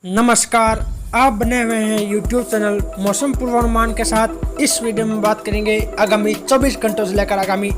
नमस्कार, आप बने हुए हैं YouTube चैनल मौसम पूर्वानुमान के साथ। इस वीडियो में बात करेंगे आगामी 24 घंटों से लेकर आगामी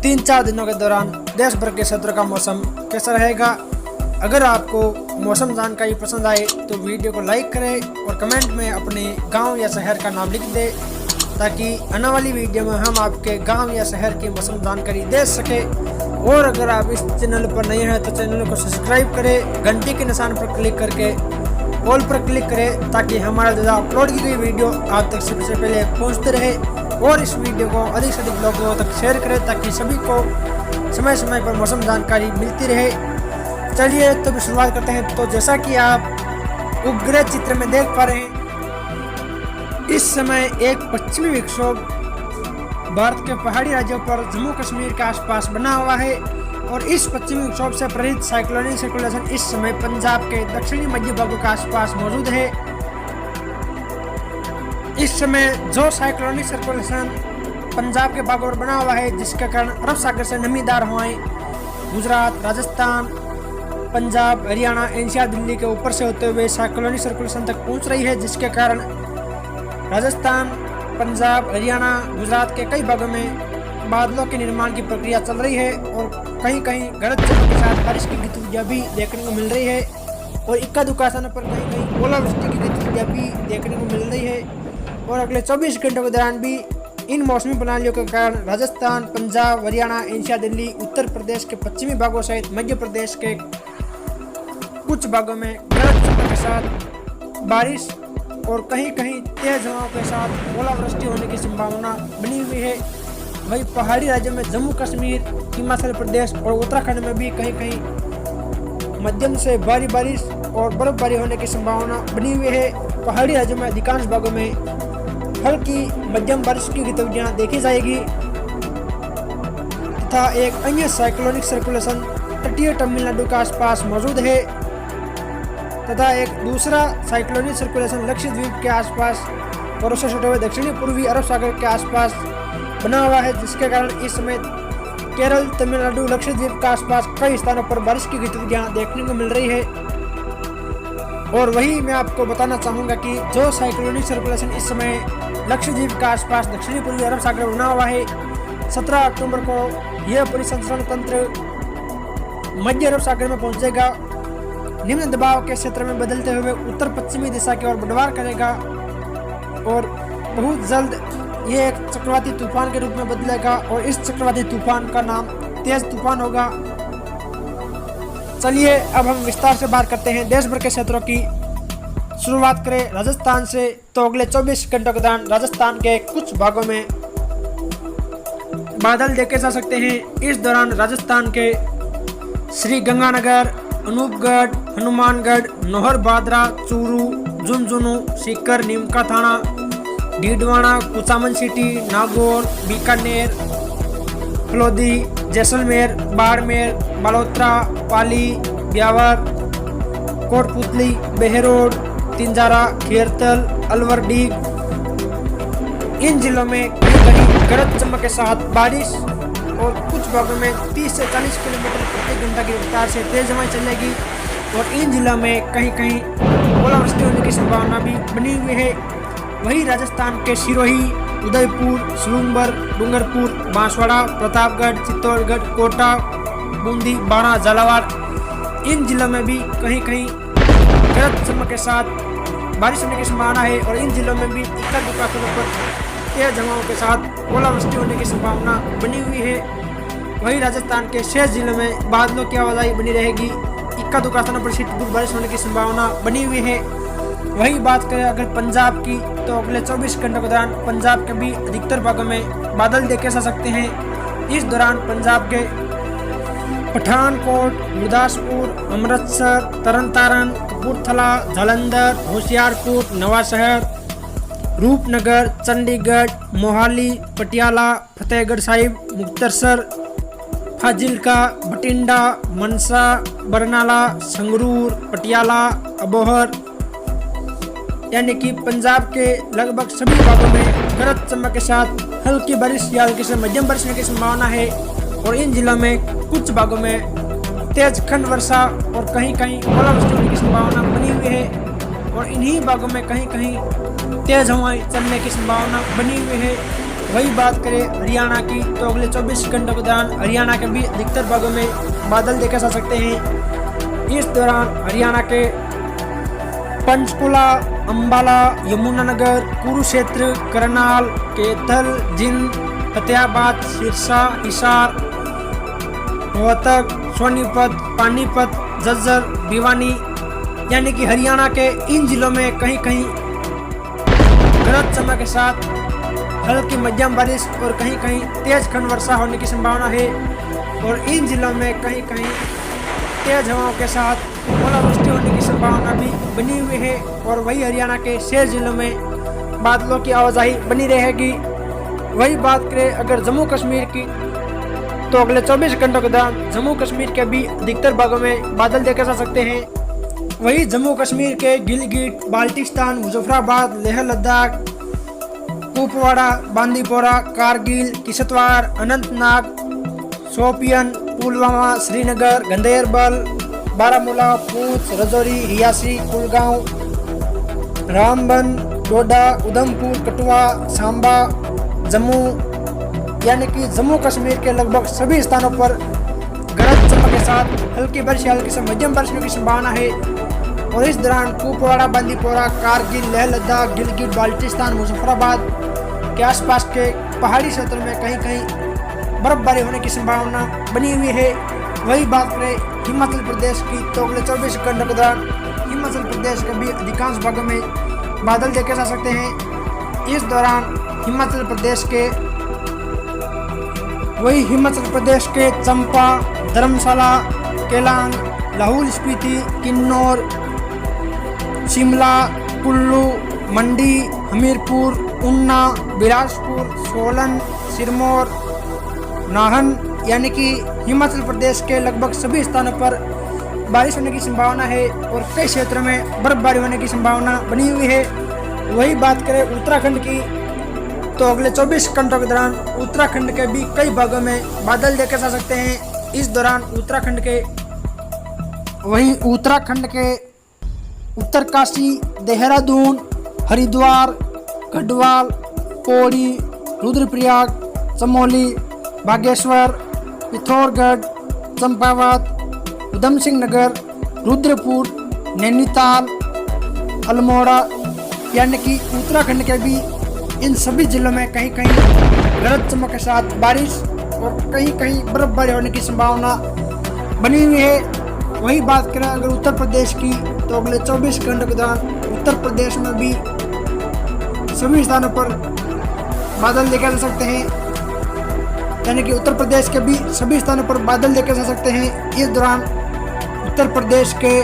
3-4 दिनों के दौरान देश भर के क्षेत्रों का मौसम कैसा रहेगा। अगर आपको मौसम जानकारी पसंद आए तो वीडियो को लाइक करें और कमेंट में अपने गांव या शहर का नाम लिख दें, ताकि आने वाली वीडियो में हम आपके गाँव या शहर की मौसम जानकारी दे सकें। और अगर आप इस चैनल पर नए हैं तो चैनल को सब्सक्राइब करें, घंटी के निशान पर क्लिक करके ऑल पर क्लिक करें, ताकि हमारा जो अपलोड की गई वीडियो आप तक सबसे पहले पहुंचते रहे। और इस वीडियो को अधिक से अधिक लोगों तक शेयर करें, ताकि सभी को समय समय पर मौसम जानकारी मिलती रहे। चलिए तो भी शुरुआत करते हैं। तो जैसा कि आप उपग्रह चित्र में देख पा रहे हैं, इस समय एक पश्चिमी विक्षोभ भारत के पहाड़ी राज्यों पर जम्मू कश्मीर के आसपास बना हुआ है। और इस पश्चिमी विक्षोभ से प्रेरित साइक्लोनिक सर्कुलेशन इस समय पंजाब के दक्षिणी मध्य भागों के आसपास मौजूद है। इस समय जो साइक्लोनिक सर्कुलेशन पंजाब के भागों पर बना हुआ है, जिसके कारण अरब सागर से नमीदार हवाएं गुजरात, राजस्थान, पंजाब, हरियाणा, एनसीआर, दिल्ली के ऊपर से होते हुए साइक्लोनिक सर्कुलेशन तक पहुंच रही है, जिसके कारण राजस्थान, पंजाब, हरियाणा, गुजरात के कई भागों में बादलों के निर्माण की प्रक्रिया चल रही है। और कहीं कहीं गरज चमक के साथ बारिश की गतिविधियां भी देखने को मिल रही है। और इक्का दुक्का स्थानों पर कहीं कहीं ओलावृष्टि की गतिविधियां भी देखने को मिल रही है। और अगले 24 घंटों के दौरान भी इन मौसमी प्रणालियों के कारण राजस्थान, पंजाब, हरियाणा, एनसीआर, दिल्ली, उत्तर प्रदेश के पश्चिमी भागों सहित मध्य प्रदेश के कुछ भागों में गरज चमक के साथ बारिश और कहीं कहीं तेज हवाओं के साथ ओलावृष्टि होने की संभावना बनी हुई है। वहीं पहाड़ी राज्यों में जम्मू कश्मीर, हिमाचल प्रदेश और उत्तराखंड में भी कहीं कहीं मध्यम से भारी बारिश और बर्फबारी होने की संभावना बनी हुई है। पहाड़ी राज्यों में अधिकांश भागों में हल्की मध्यम बारिश की गतिविधियां देखी जाएगी तथा एक अन्य साइक्लोनिक सर्कुलेशन तटीय तमिलनाडु के आसपास मौजूद है तथा एक दूसरा साइक्लोनिक सर्कुलेशन लक्षद्वीप के आसपास और उससे छोटे हुए दक्षिणी पूर्वी अरब सागर के आसपास बना हुआ है, जिसके कारण इस समय केरल, तमिलनाडु, लक्षद्वीप के आसपास कई स्थानों पर बारिश की गतिविधियां देखने को मिल रही है। और वही मैं आपको बताना चाहूँगा कि जो साइक्लोनिक सर्कुलेशन इस समय लक्षद्वीप के आसपास दक्षिणी पूर्वी अरब सागर में बना हुआ है, 17 अक्टूबर को यह परिसंचरण तंत्र मध्य अरब सागर में पहुंचेगा, निम्न दबाव के क्षेत्र में बदलते हुए उत्तर पश्चिमी दिशा की ओर बढ़वार करेगा और बहुत जल्द ये एक चक्रवाती तूफान के रूप में बदलेगा। और इस चक्रवाती तूफान का नाम तेज तूफान होगा। चलिए अब हम विस्तार से बात करते हैं देश भर के क्षेत्रों की। शुरुआत करें राजस्थान से। तो अगले 24 घंटों के दौरान राजस्थान के कुछ भागों में बादल देखे जा सकते हैं। इस दौरान राजस्थान के श्री गंगानगर, अनूपगढ़, हनुमानगढ़, नौहर, बादरा, चूरू, झुंझुनू, सीकर, नीमका थाना, डीडवाना, कुचामन सिटी, नागौर, बीकानेर, फलोदी, जैसलमेर, बाड़मेर, बालोतरा, पाली, ब्यावर, कोटपुतली, बहरोड, तिंजारा, खेरतल, अलवर, डीग, इन जिलों में कहीं कहीं गरज चमक के साथ बारिश और कुछ भागों में 30 से 40 किलोमीटर प्रति घंटा की रफ्तार से तेज हवाएं चलेगी। और इन जिलों में कहीं कहीं ओलावृष्टि होने की संभावना भी बनी हुई है। वहीं राजस्थान के सिरोही, उदयपुर, सलूंबर, डूंगरपुर, बांसवाड़ा, प्रतापगढ़, चित्तौड़गढ़, कोटा, बूंदी, बाड़ा, झालावाड़, इन जिलों में भी कहीं कहीं गरज चमक के साथ बारिश होने की संभावना है। और इन जिलों में भी इक्का दुक्का स्थानों पर तेज हवाओं के साथ ओलावृष्टि होने की संभावना बनी हुई है। वहीं राजस्थान के शेष जिलों में बादलों की आवाजाही बनी रहेगी। इक्का दुक्का स्थानों पर छिटपुट बारिश होने की संभावना बनी हुई है। वही बात करें अगर पंजाब की, तो अगले 24 घंटों के दौरान पंजाब के भी अधिकतर भागों में बादल देखे जा सकते हैं। इस दौरान पंजाब के पठानकोट, गुरदासपुर, अमृतसर, तरनतारन, कपूरथला, जालंधर, होशियारपुर, नवांशहर, रूपनगर, चंडीगढ़, मोहाली, पटियाला, फतेहगढ़ साहिब, मुक्तसर, फाजिल्का, बठिंडा, मनसा, बरनाला, संगरूर, पटियाला, अबोहर, यानी कि पंजाब के लगभग सभी भागों में गरज चमक के साथ हल्की बारिश या हल्की से मध्यम बारिश होने की संभावना है। और इन जिलों में कुछ भागों में तेज खंड वर्षा और कहीं कहीं ओलावृष्टि होने की संभावना बनी हुई है। और इन्हीं भागों में कहीं कहीं तेज हवाएं चलने की संभावना बनी हुई है। वही बात करें हरियाणा की तो अगले 24 घंटों के दौरान हरियाणा के भी अधिकतर भागों में बादल देखे जा सकते हैं। इस दौरान हरियाणा के पंचकुला, अंबाला, यमुनानगर, कुरुक्षेत्र, करनाल, कैथल, जिंद, फतेहाबाद, सिरसा, हिसार, रोहतक, सोनीपत, पानीपत, झज्जर, भिवानी यानी कि हरियाणा के इन जिलों में कहीं कहीं गरज चमक के साथ हल्की मध्यम बारिश और कहीं कहीं तेज खंड वर्षा होने की संभावना है। और इन जिलों में कहीं कहीं तेज हवाओं के साथ ओलावृष्टि होने की संभावना भी बनी हुई है। और वही हरियाणा के शेष जिलों में बादलों की आवाजाही बनी रहेगी। वही बात करें अगर जम्मू कश्मीर की तो अगले 24 घंटों के दौरान जम्मू कश्मीर के भी अधिकतर भागों में बादल देखे जा सकते हैं। वही जम्मू कश्मीर के गिलगिट, बाल्टिस्तान, मुजफ्फराबाद, लेह लद्दाख, कुपवाड़ा, बांदीपोरा, कारगिल, किश्तवाड़, अनंतनाग, शोपियन, पुलवामा, श्रीनगर, गंदेरबल, बारामूला, पूंछ, रजौरी, रियासी, कुलगांव, रामबन, डोडा, उधमपुर, कठुआ, सांबा, जम्मू यानी कि जम्मू कश्मीर के लगभग सभी स्थानों पर गरज चमक के साथ हल्की बारिश या हल्की से मध्यम बारिश की संभावना है। और इस दौरान कुपवाड़ा, बांदीपोरा, कारगिल, लेह लद्दाख, गिलगिट, बाल्टिस्तान, मुजफ्फराबाद के आसपास के पहाड़ी क्षेत्रों में कहीं कहीं बर्फबारी होने की संभावना बनी हुई है। वही बात करें हिमाचल प्रदेश की तो अगले 24 घंटों के दौरान हिमाचल प्रदेश के भी अधिकांश भागों में बादल देखे जा सकते हैं। इस दौरान हिमाचल प्रदेश के चंपा, धर्मशाला, केलांग, लाहौल स्पीति, किन्नौर, शिमला, कुल्लू, मंडी, हमीरपुर, ऊना, बिलासपुर, सोलन, सिरमौर, नाहन यानी कि हिमाचल प्रदेश के लगभग सभी स्थानों पर बारिश होने की संभावना है। और कई क्षेत्रों में बर्फबारी होने की संभावना बनी हुई है। वही बात करें उत्तराखंड की तो अगले 24 घंटों के दौरान उत्तराखंड के भी कई भागों में बादल देखे जा सकते हैं। इस दौरान उत्तराखंड के उत्तरकाशी, देहरादून, हरिद्वार, गढ़वाल, पौड़ी, रुद्रप्रयाग, चमोली, बागेश्वर, पिथौरागढ़, चंपावत, उधम सिंह नगर, रुद्रपुर, नैनीताल, अल्मोड़ा यानी कि उत्तराखंड के भी इन सभी जिलों में कहीं कहीं गरज चमक के साथ बारिश और कहीं कहीं बर्फबारी होने की संभावना बनी हुई है। वही बात करें अगर उत्तर प्रदेश की तो अगले 24 घंटों के दौरान उत्तर प्रदेश में भी सभी स्थानों पर बादल देखे जा सकते हैं। यानी कि उत्तर प्रदेश के भी सभी स्थानों पर बादल देखे जा सकते हैं। इस दौरान उत्तर प्रदेश के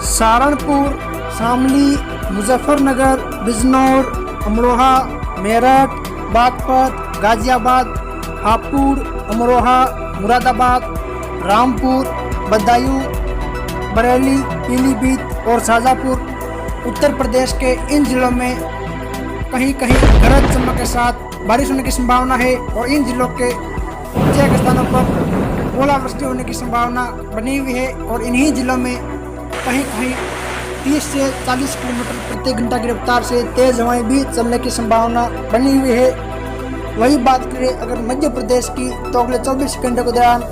सहारनपुर, शामली, मुजफ्फरनगर, बिजनौर, अमरोहा, मेरठ, बागपत, गाजियाबाद, हापुड़, अमरोहा, मुरादाबाद, रामपुर, बदायूं, बरेली, पीलीभीत और शाजापुर उत्तर प्रदेश के इन जिलों में कहीं कहीं गरज चमक के साथ बारिश होने की संभावना है। और इन जिलों के कुछ स्थानों पर ओलावृष्टि होने की संभावना बनी हुई है। और इन्हीं जिलों में कहीं कहीं 30 से 40 किलोमीटर प्रति घंटा की रफ्तार से तेज हवाएं भी चलने की संभावना बनी हुई है। वही बात करें अगर मध्य प्रदेश की तो अगले 24 घंटों के दौरान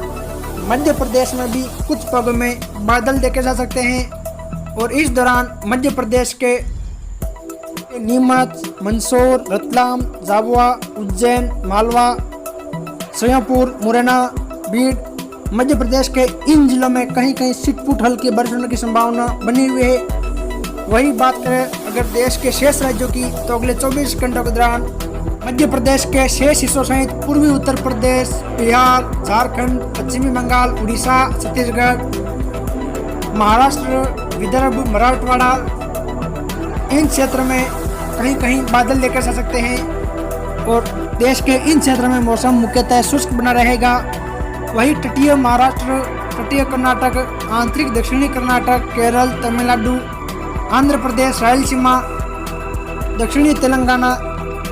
मध्य प्रदेश में भी कुछ भागों में बादल देखे जा सकते हैं। और इस दौरान मध्य प्रदेश के नीमच, मंदसौर, रतलाम, झाबुआ, उज्जैन, मालवा, श्योपुर, मुरैना, बीड़ मध्य प्रदेश के इन जिलों में कहीं कहीं छिटपुट हल्की बारिश होने की संभावना बनी हुई है। वही बात करें अगर देश के शेष राज्यों की तो अगले 24 घंटों के दौरान मध्य प्रदेश के शेष हिस्सों सहित पूर्वी उत्तर प्रदेश, बिहार, झारखंड, पश्चिमी बंगाल, उड़ीसा, छत्तीसगढ़, महाराष्ट्र, विदर्भ, मराठवाड़ा इन क्षेत्रों में कहीं कहीं बादल देखे जा सकते हैं। और देश के इन क्षेत्रों में मौसम मुख्यतः शुष्क बना रहेगा। वही तटीय महाराष्ट्र, तटीय कर्नाटक, आंतरिक दक्षिणी कर्नाटक, केरल, तमिलनाडु, आंध्र प्रदेश, रायलसीमा, दक्षिणी तेलंगाना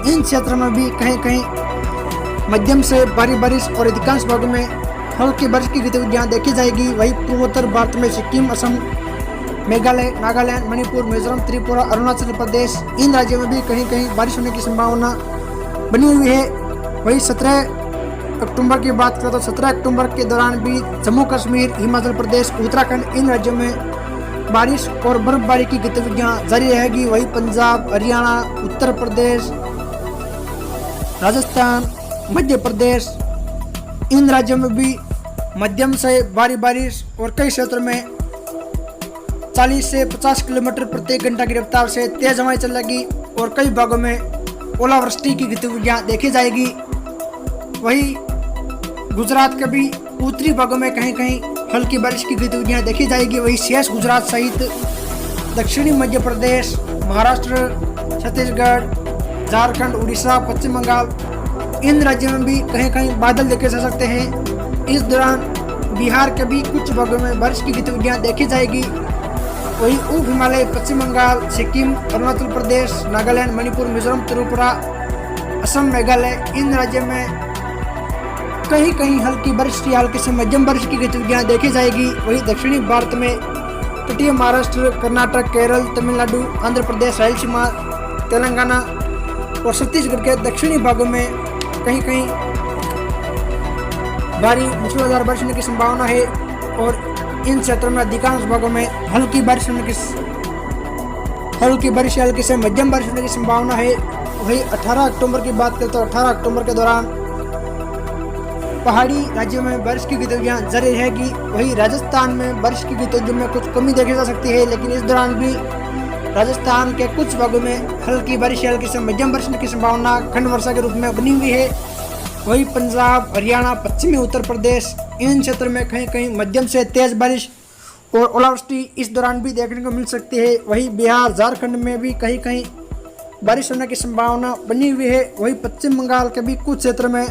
इन क्षेत्रों में भी कहीं कहीं मध्यम से भारी बारिश और अधिकांश भागों में हल्की बारिश की गतिविधियां देखी जाएगी। वही पूर्वोत्तर भारत में सिक्किम, असम, मेघालय, नागालैंड, मणिपुर, मिजोरम, त्रिपुरा, अरुणाचल प्रदेश, इन राज्यों में भी कहीं कहीं बारिश होने की संभावना बनी हुई है। वही 17 अक्टूबर की बात करें तो 17 अक्टूबर के दौरान भी जम्मू कश्मीर, हिमाचल प्रदेश, उत्तराखंड, इन राज्यों में बारिश और बर्फबारी की गतिविधियां जारी रहेगी। वही पंजाब, हरियाणा, उत्तर प्रदेश, राजस्थान, मध्य प्रदेश, इन राज्यों में भी मध्यम से भारी बारिश और कई क्षेत्रों में 40 से 50 किलोमीटर प्रति घंटा की रफ्तार से तेज हवाएं चलेगी और कई भागों में ओलावृष्टि की गतिविधियां देखी जाएगी। वही गुजरात के भी उत्तरी भागों में कहीं कहीं हल्की बारिश की गतिविधियां देखी जाएगी। वही शेष गुजरात सहित दक्षिणी मध्य प्रदेश, महाराष्ट्र, छत्तीसगढ़, झारखंड, उड़ीसा, पश्चिम बंगाल, इन राज्यों में भी कहीं कहीं बादल देखे जा सकते हैं। इस दौरान बिहार के भी कुछ भागों में बारिश की गतिविधियां देखी जाएगी। वही उप हिमालय, पश्चिम बंगाल, सिक्किम, अरुणाचल प्रदेश, नागालैंड, मणिपुर, मिजोरम, त्रिपुरा, असम, मेघालय, इन राज्यों में कहीं कहीं हल्की बारिश या हल्की से मध्यम बारिश की गतिविधियां देखी जाएगी। वही दक्षिणी भारत में तटीय महाराष्ट्र, कर्नाटक, केरल, तमिलनाडु, आंध्र प्रदेश, रायलसीमा, तेलंगाना और छत्तीसगढ़ के दक्षिणी भागों में कहीं कहीं भारी मूसलाधार बारिश होने की संभावना है और इन क्षेत्रों में अधिकांश भागों में हल्की बारिश या हल्की से मध्यम बारिश होने की संभावना है। वही 18 अक्टूबर की बात करें तो 18 अक्टूबर के दौरान पहाड़ी राज्यों में बारिश की गतिविधियां जारी रहेगी। वही राजस्थान में बारिश की गतिविधियों में कुछ कमी देखी जा सकती है, लेकिन इस दौरान भी राजस्थान के कुछ भागों में हल्की बारिश या हल्की से मध्यम बारिश की संभावना खंड वर्षा के रूप में बनी हुई है। वही पंजाब, हरियाणा, पश्चिमी उत्तर प्रदेश, इन क्षेत्रों में कहीं कहीं मध्यम से तेज बारिश और ओलावृष्टि इस दौरान भी देखने को मिल सकती है। वही बिहार, झारखंड में भी कहीं कहीं बारिश होने की संभावना बनी हुई है। वही पश्चिम बंगाल के भी कुछ क्षेत्रों में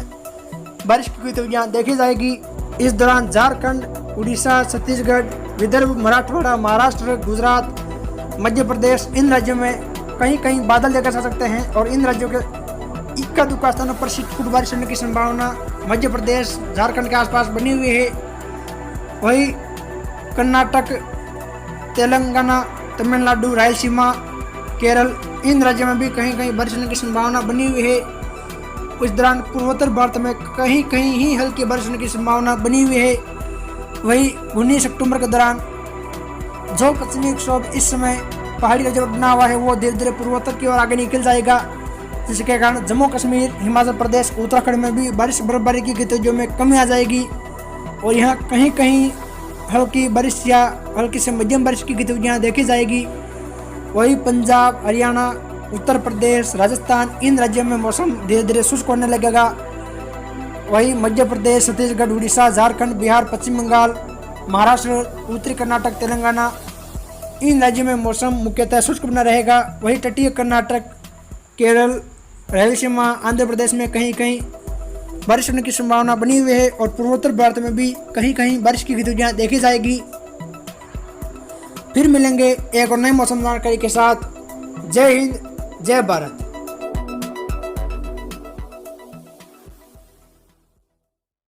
बारिश की गतिविधियां देखी जाएगी। इस दौरान झारखंड, उड़ीसा, छत्तीसगढ़, विदर्भ, मराठवाड़ा, महाराष्ट्र, गुजरात, मध्य प्रदेश, इन राज्यों में कहीं कहीं बादल देखे जा सकते हैं और इन राज्यों के इक्का दुक्का स्थानों पर छिटपुट बारिश होने की संभावना मध्य प्रदेश, झारखंड के आसपास बनी हुई है। वही कर्नाटक, तेलंगाना, तमिलनाडु, रायलसीमा, केरल, इन राज्यों में भी कहीं कहीं बारिश होने की संभावना बनी हुई है। इस दौरान पूर्वोत्तर भारत में कहीं कहीं ही हल्की बारिश होने की संभावना बनी हुई है। वही 19 अक्टूबर के दौरान जो पश्चिमी विक्षोभ इस समय पहाड़ी राज्यों में बना हुआ है वो धीरे धीरे पूर्वोत्तर की ओर आगे निकल जाएगा, जिसके कारण जम्मू कश्मीर, हिमाचल प्रदेश, उत्तराखंड में भी बारिश बर्फबारी की गतिविधियों में कमी आ जाएगी और यहाँ कहीं कहीं हल्की बारिश या हल्की से मध्यम बारिश की गतिविधियाँ देखी जाएगी। वही पंजाब, हरियाणा, उत्तर प्रदेश, राजस्थान, इन राज्यों में मौसम धीरे धीरे शुष्क होने लगेगा। वही मध्य प्रदेश, छत्तीसगढ़, उड़ीसा, झारखंड, बिहार, पश्चिम बंगाल, महाराष्ट्र, उत्तरी कर्नाटक, तेलंगाना, इन राज्यों में मौसम मुख्यतः शुष्क बना रहेगा। वही तटीय कर्नाटक, केरल, रायलसीमा, आंध्र प्रदेश में कहीं कहीं बारिश होने की संभावना बनी हुई है और पूर्वोत्तर भारत में भी कहीं कहीं बारिश की गतिविधियां देखी जाएगी। फिर मिलेंगे एक और नई मौसम जानकारी के साथ। जय हिंद, जय भारत।